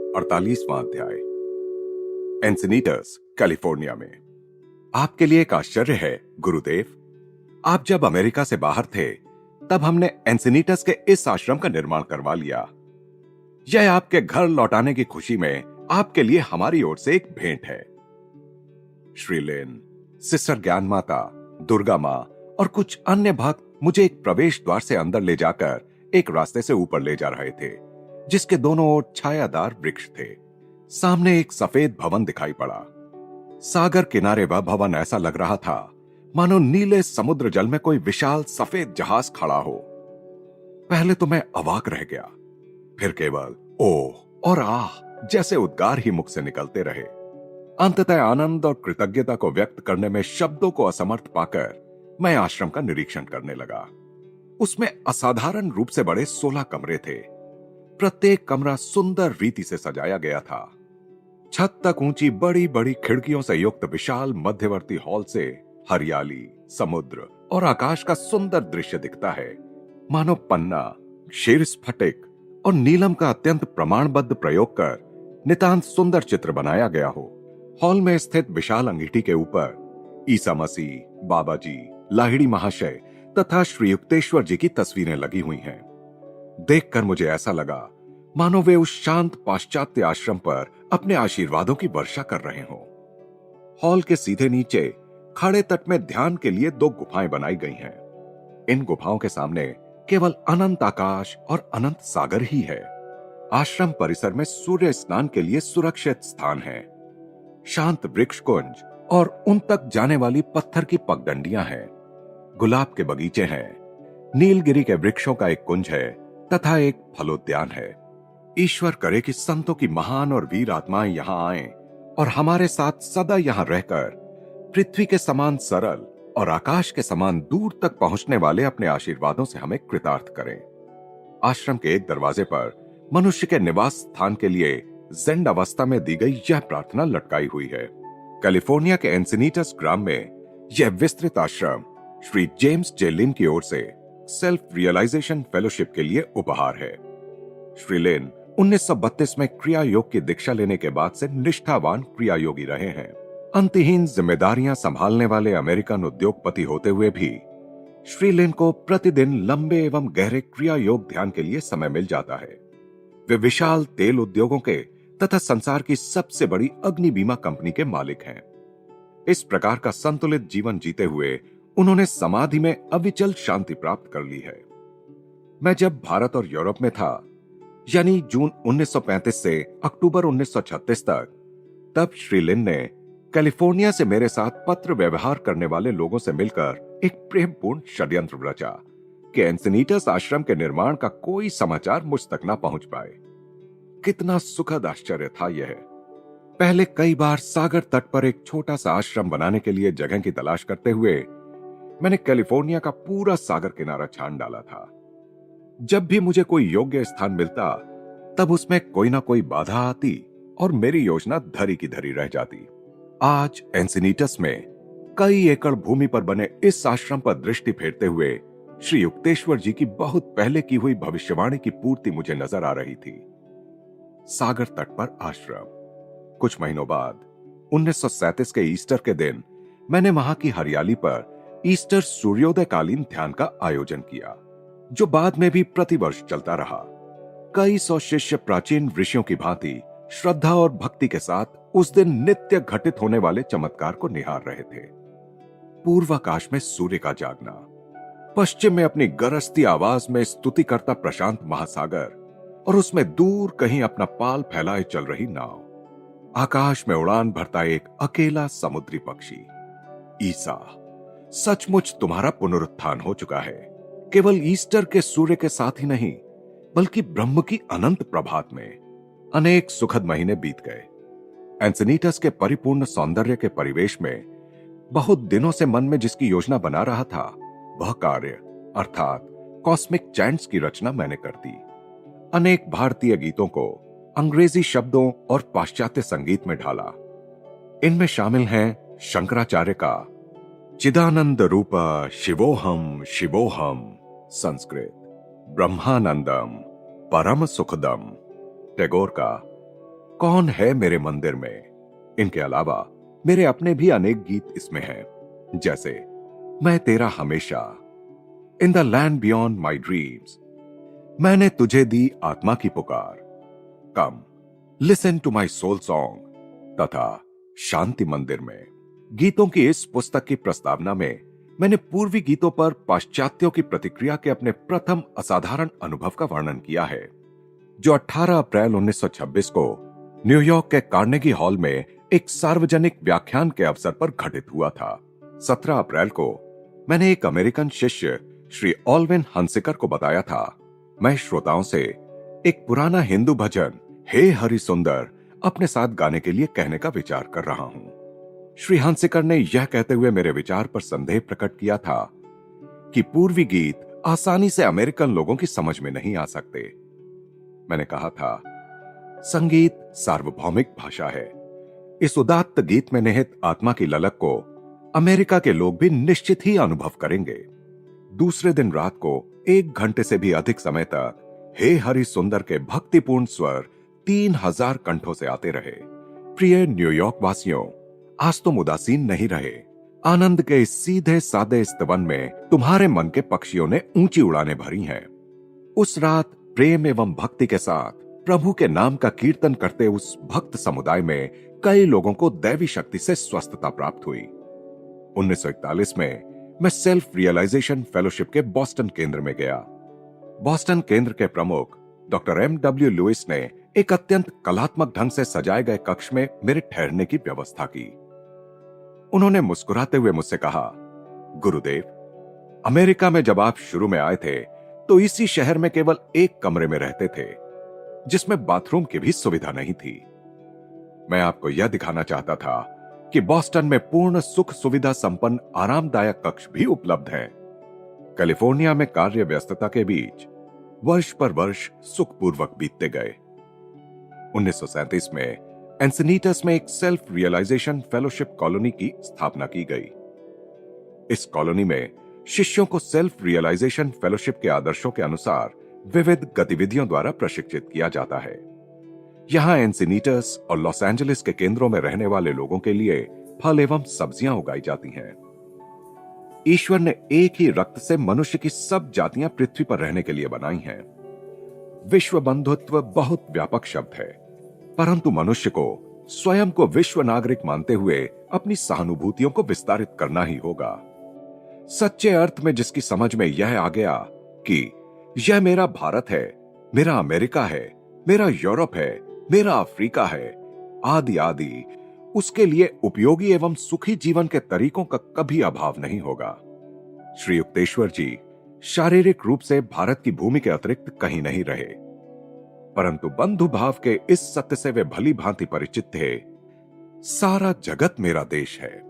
48वां अध्याय। एंसिनीटस, कैलिफोर्निया में। आपके लिए एक आश्चर्य है गुरुदेव, आप जब अमेरिका से बाहर थे तब हमने एंसिनीटस के इस आश्रम का निर्माण करवा लिया। यह आपके घर लौटाने की खुशी में आपके लिए हमारी ओर से एक भेंट है। श्रीलेन, सिस्टर ज्ञान माता, दुर्गा मां और कुछ अन्य भक्त मुझे एक प्रवेश द्वार से अंदर ले जाकर एक रास्ते से ऊपर ले जा रहे थे, जिसके दोनों ओर छायादार वृक्ष थे। सामने एक सफेद भवन दिखाई पड़ा। सागर किनारे वह भवन ऐसा लग रहा था मानो नीले समुद्र जल में कोई विशाल सफेद जहाज खड़ा हो। पहले तो मैं अवाक रह गया, फिर केवल ओह और आह जैसे उद्गार ही मुख से निकलते रहे। अंततः आनंद और कृतज्ञता को व्यक्त करने में शब्दों को असमर्थ पाकर मैं आश्रम का निरीक्षण करने लगा। उसमें असाधारण रूप से बड़े 16 कमरे थे। प्रत्येक कमरा सुंदर रीति से सजाया गया था। छत तक ऊंची बड़ी बड़ी खिड़कियों से युक्त विशाल मध्यवर्ती हॉल से हरियाली, समुद्र और आकाश का सुंदर दृश्य दिखता है, मानो पन्ना, क्षीर स्फटिक और नीलम का अत्यंत प्रमाणबद्ध प्रयोग कर नितांत सुंदर चित्र बनाया गया हो। हॉल में स्थित विशाल अंगीठी के ऊपर ईसा मसीह, बाबा जी, लाहिड़ी महाशय तथा श्री युक्तेश्वर जी की तस्वीरें लगी हुई हैं। देखकर मुझे ऐसा लगा मानो वे उस शांत पाश्चात्य आश्रम पर अपने आशीर्वादों की वर्षा कर रहे हों। हॉल के सीधे नीचे खड़े तट में ध्यान के लिए 2 गुफाएं बनाई गई हैं। इन गुफाओं के सामने केवल अनंत आकाश और अनंत सागर ही है। आश्रम परिसर में सूर्य स्नान के लिए सुरक्षित स्थान है। शांत वृक्ष कुंज और उन तक जाने वाली पत्थर की पगडंडियां हैं। गुलाब के बगीचे हैं, नीलगिरी के वृक्षों का एक कुंज है तथा एक फलोद्यान है। ईश्वर करे कि संतों की महान और वीर आत्माएं यहां आएं और हमारे साथ सदा यहां रहकर पृथ्वी के समान सरल और आकाश के समान दूर तक पहुंचने वाले अपने आशीर्वादों से हमें कृतार्थ करें। आश्रम के एक दरवाजे पर मनुष्य के निवास स्थान के लिए ज़ेंड अवस्था में दी गई यह प्रार्थना लटकाई हुई है। कैलिफोर्निया के एंसिनीटस ग्राम में यह विस्तृत आश्रम श्री जेम्स जे लिन की ओर से सेल्फ रियलाइजेशन फेलोशिप के लिए उपहार है। श्री लिन 1932 में क्रिया योग की दीक्षा लेने के बाद से निष्ठावान क्रिया योगी रहे हैं। अंतहीन जिम्मेदारियां संभालने वाले अमेरिकन उद्योगपति होते हुए भी श्री लिन को प्रतिदिन लंबे एवं गहरे क्रिया योग ध्यान के लिए समय मिल जाता है। वे विशाल तेल उद्योगों के तथा संसार की सबसे बड़ी अग्नि बीमा कंपनी के मालिक हैं। इस प्रकार का संतुलित जीवन जीते हुए उन्होंने समाधि में अविचल शांति प्राप्त कर ली है। मैं जब भारत और यूरोप में था, यानी जून 1935 से अक्टूबर 1936 तक, तब श्री लिन ने कैलिफोर्निया से मेरे साथ पत्र व्यवहार करने वाले लोगों से मिलकर एक प्रेमपूर्ण षड्यंत्र रचा कि एंसिनीटस आश्रम के निर्माण का कोई समाचार मुझ तक न पहुंच पाए। कितना सुखद आश्चर्य था यह। पहले कई बार सागर तट पर एक छोटा सा आश्रम बनाने के लिए जगह की तलाश करते हुए मैंने कैलिफोर्निया का पूरा सागर किनारा छान डाला था। जब भी मुझे कोई योग्य स्थान मिलता तब उसमें कोई ना कोई बाधा आती और मेरी योजना धरी की धरी रह जाती। आज एंसिनीटस में कई एकड़ भूमि पर बने इस आश्रम पर दृष्टि फेरते हुए श्री युक्तेश्वर जी की बहुत पहले की हुई भविष्यवाणी की पूर्ति मुझे नजर आ रही थी। सागर तट पर आश्रम। कुछ महीनों बाद 1937 के ईस्टर के दिन मैंने वहां की हरियाली पर ईस्टर सूर्योदयकालीन ध्यान का आयोजन किया, जो बाद में भी प्रतिवर्ष चलता रहा। कई सौ शिष्य प्राचीन ऋषियों की भांति श्रद्धा और भक्ति के साथ उस दिन नित्य घटित होने वाले चमत्कार को निहार रहे थे। पूर्वाकाश में सूर्य का जागना, पश्चिम में अपनी गरजती आवाज में स्तुति करता प्रशांत महासागर और उसमें दूर कहीं अपना पाल फैलाए चल रही नाव, आकाश में उड़ान भरता एक अकेला समुद्री पक्षी। ईसा, सचमुच तुम्हारा पुनरुत्थान हो चुका है। केवल ईस्टर के सूर्य के साथ ही नहीं, बल्कि ब्रह्म की अनंत प्रभात में। अनेक सुखद महीने बीत गए। एंसिनीटस के परिपूर्ण सौंदर्य के परिवेश में बहुत दिनों से मन में जिसकी योजना बना रहा था, वह कार्य अर्थात कॉस्मिक चैंट्स की रचना मैंने कर दी। अनेक भारतीय गीतों को अंग्रेजी शब्दों और पाश्चात्य संगीत में ढाला। इनमें शामिल हैं शंकराचार्य का चिदानंद रूप शिवोहम शिवोहम संस्कृत, ब्रह्मानंदम परम सुखदम टैगोर का कौन है मेरे मंदिर में। इनके अलावा मेरे अपने भी अनेक गीत इसमें हैं, जैसे मैं तेरा हमेशा, in the land beyond my dreams, मैंने तुझे दी आत्मा की पुकार, come listen to my soul song तथा शांति मंदिर में। गीतों की इस पुस्तक की प्रस्तावना में मैंने पूर्वी गीतों पर पाश्चात्यों की प्रतिक्रिया के अपने प्रथम असाधारण अनुभव का वर्णन किया है, जो 18 अप्रैल 1926 को न्यूयॉर्क के कार्नेगी हॉल में एक सार्वजनिक व्याख्यान के अवसर पर घटित हुआ था। 17 अप्रैल को मैंने एक अमेरिकन शिष्य श्री ऑल्विन हंसिकर को बताया था, मैं श्रोताओं से एक पुराना हिंदू भजन हे हरि सुंदर अपने साथ गाने के लिए कहने का विचार कर रहा हूं। श्री हंसिकर ने यह कहते हुए मेरे विचार पर संदेह प्रकट किया था कि पूर्वी गीत आसानी से अमेरिकन लोगों की समझ में नहीं आ सकते। मैंने कहा था, संगीत सार्वभौमिक भाषा है। इस उदात्त गीत में निहित आत्मा की ललक को अमेरिका के लोग भी निश्चित ही अनुभव करेंगे। दूसरे दिन रात को 1 घंटे से भी अधिक समय तक हे हरि सुंदर के भक्तिपूर्ण स्वर 3000 कंठों से आते रहे। प्रिय न्यूयॉर्क वासियों, आज तुम उदासीन नहीं रहे। आनंद के इस सीधे सादे स्तवन में तुम्हारे मन के पक्षियों ने ऊंची उड़ानें भरी हैं। उस रात प्रेम एवं भक्ति के साथ प्रभु के नाम का कीर्तन करते उस भक्त समुदाय में कई लोगों को दैवी शक्ति से स्वस्थता प्राप्त हुई। 1941 में मैं सेल्फ रियलाइजेशन फेलोशिप के बॉस्टन केंद्र में गया। बॉस्टन केंद्र के प्रमुख डॉक्टर M.W. लुइस ने एक अत्यंत कलात्मक ढंग से सजाए गए कक्ष में मेरे ठहरने की व्यवस्था की। उन्होंने मुस्कुराते हुए मुझसे कहा, गुरुदेव, अमेरिका में जब आप शुरू में आए थे तो इसी शहर में केवल एक कमरे में रहते थे, जिसमें बाथरूम की भी सुविधा नहीं थी। मैं आपको यह दिखाना चाहता था कि बॉस्टन में पूर्ण सुख सुविधा संपन्न आरामदायक कक्ष भी उपलब्ध है। कैलिफोर्निया में कार्य व्यस्तता के बीच वर्ष पर वर्ष सुखपूर्वक बीतते गए। 1937 में एंसिनीटस में एक सेल्फ रियलाइजेशन फेलोशिप कॉलोनी की स्थापना की गई। इस कॉलोनी में शिष्यों को सेल्फ रियलाइजेशन फेलोशिप के आदर्शों के अनुसार विविध गतिविधियों द्वारा प्रशिक्षित किया जाता है। यहां एंसिनीटस और लॉस एंजलिस के केंद्रों में रहने वाले लोगों के लिए फल एवं सब्जियां उगाई जाती हैं। ईश्वर ने एक ही रक्त से मनुष्य की सब जातियां पृथ्वी पर रहने के लिए बनाई हैं। विश्व बंधुत्व बहुत व्यापक शब्द है, परंतु मनुष्य को स्वयं को विश्व नागरिक मानते हुए अपनी सहानुभूतियों को विस्तारित करना ही होगा। सच्चे अर्थ में जिसकी समझ में यह आ गया कि यह मेरा भारत है, मेरा अमेरिका है, मेरा यूरोप है, मेरा अफ्रीका है, आदि आदि, उसके लिए उपयोगी एवं सुखी जीवन के तरीकों का कभी अभाव नहीं होगा। श्री युक्तेश्वर जी शारीरिक रूप से भारत की भूमि के अतिरिक्त कहीं नहीं रहे, परंतु बंधु भाव के इस सत्य से वे भली भांति परिचित थे, सारा जगत मेरा देश है।